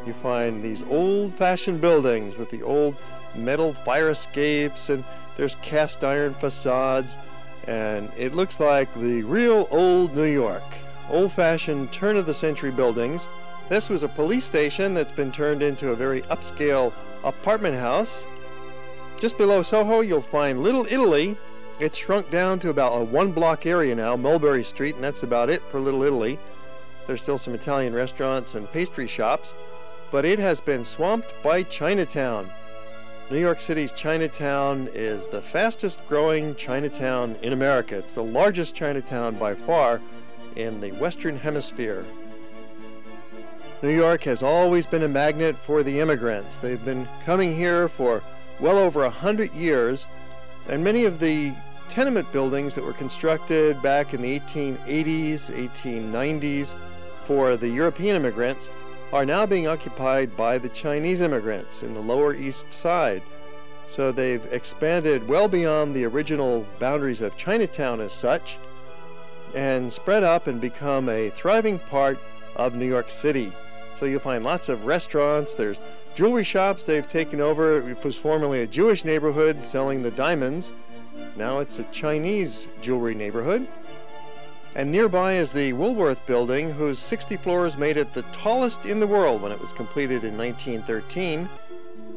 You find these old-fashioned buildings with the old metal fire escapes, and there's cast iron facades, and it looks like the real old New York. Old-fashioned turn-of-the-century buildings. This was a police station that's been turned into a very upscale apartment house. Just below Soho, you'll find Little Italy. It's shrunk down to about a one-block area now, Mulberry Street, and that's about it for Little Italy. There's still some Italian restaurants and pastry shops, but it has been swamped by Chinatown. New York City's Chinatown is the fastest growing Chinatown in America. It's the largest Chinatown by far in the Western Hemisphere. New York has always been a magnet for the immigrants. They've been coming here for well over 100 years, and many of the tenement buildings that were constructed back in the 1880s, 1890s for the European immigrants are now being occupied by the Chinese immigrants in the Lower East Side. So they've expanded well beyond the original boundaries of Chinatown as such, and spread up and become a thriving part of New York City. So you'll find lots of restaurants, there's jewelry shops they've taken over. It was formerly a Jewish neighborhood selling the diamonds. Now it's a Chinese jewelry neighborhood. And nearby is the Woolworth building, whose 60 floors made it the tallest in the world when it was completed in 1913.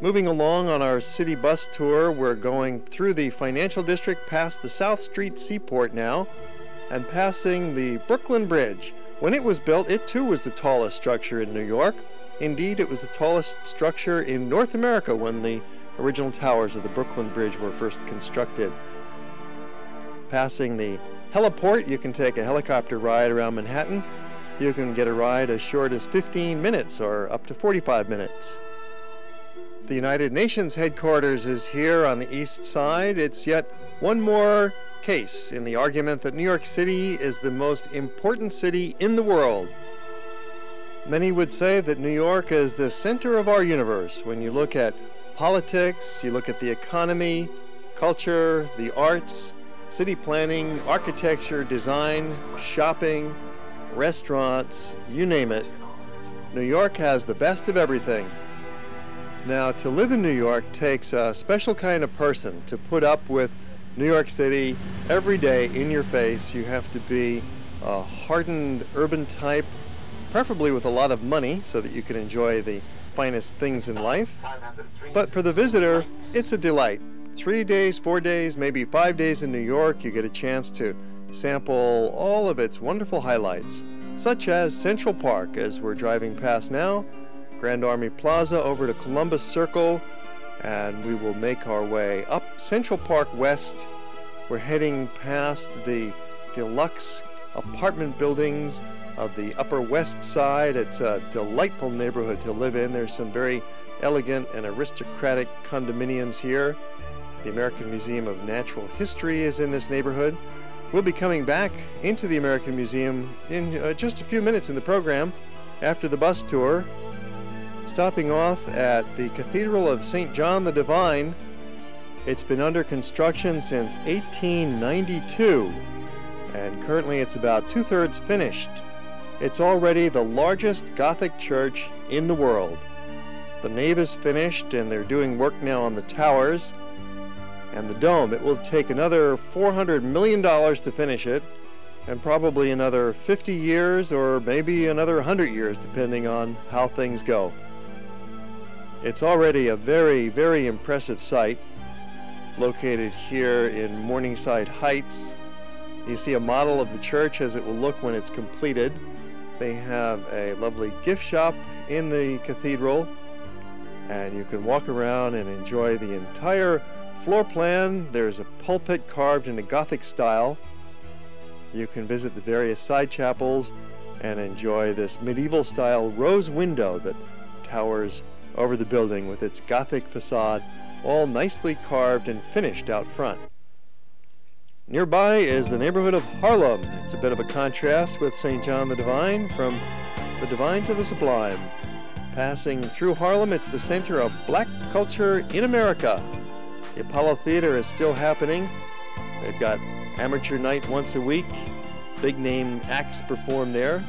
Moving along on our city bus tour, we're going through the financial district past the South Street Seaport now, and passing the Brooklyn Bridge. When it was built, it too was the tallest structure in New York. Indeed, it was the tallest structure in North America when the original towers of the Brooklyn Bridge were first constructed. Passing the heliport, you can take a helicopter ride around Manhattan. You can get a ride as short as 15 minutes or up to 45 minutes. The United Nations headquarters is here on the east side. It's yet one more case in the argument that New York City is the most important city in the world. Many would say that New York is the center of our universe. When you look at politics, you look at the economy, culture, the arts, city planning, architecture, design, shopping, restaurants, you name it. New York has the best of everything. Now, to live in New York takes a special kind of person to put up with New York City every day in your face. You have to be a hardened urban type, preferably with a lot of money so that you can enjoy the finest things in life. But for the visitor, it's a delight. 3 days, 4 days, maybe 5 days in New York, you get a chance to sample all of its wonderful highlights, such as Central Park, as we're driving past now, Grand Army Plaza over to Columbus Circle, and we will make our way up Central Park West. We're heading past the deluxe apartment buildings of the Upper West Side. It's a delightful neighborhood to live in. There's some very elegant and aristocratic condominiums here. The American Museum of Natural History is in this neighborhood. We'll be coming back into the American Museum in just a few minutes in the program after the bus tour, stopping off at the Cathedral of St. John the Divine. It's been under construction since 1892, and currently it's about 2/3 finished. It's already the largest Gothic church in the world. The nave is finished, and they're doing work now on the towers and the dome. It will take another $400 million to finish it, and probably another 50 years or maybe another 100 years, depending on how things go. It's already a very, very impressive site, located here in Morningside Heights. You see a model of the church as it will look when it's completed. They have a lovely gift shop in the cathedral, and you can walk around and enjoy the entire floor plan. There's a pulpit carved in a Gothic style. You can visit the various side chapels and enjoy this medieval style rose window that towers over the building with its Gothic facade, all nicely carved and finished out front. Nearby is the neighborhood of Harlem. It's a bit of a contrast with St. John the Divine, from the divine to the sublime. Passing through Harlem, it's the center of black culture in America. The Apollo Theater is still happening. They've got amateur night once a week. Big name acts perform there.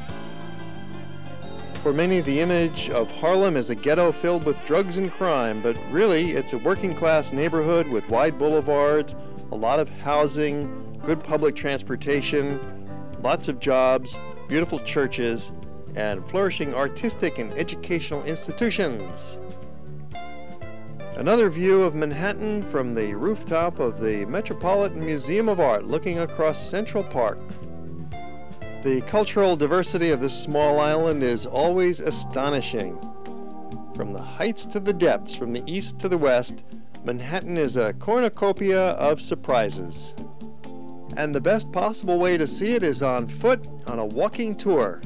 For many, the image of Harlem is a ghetto filled with drugs and crime, but really it's a working-class neighborhood with wide boulevards, a lot of housing, good public transportation, lots of jobs, beautiful churches, and flourishing artistic and educational institutions. Another view of Manhattan from the rooftop of the Metropolitan Museum of Art looking across Central Park. The cultural diversity of this small island is always astonishing. From the heights to the depths, from the east to the west, Manhattan is a cornucopia of surprises. And the best possible way to see it is on foot on a walking tour.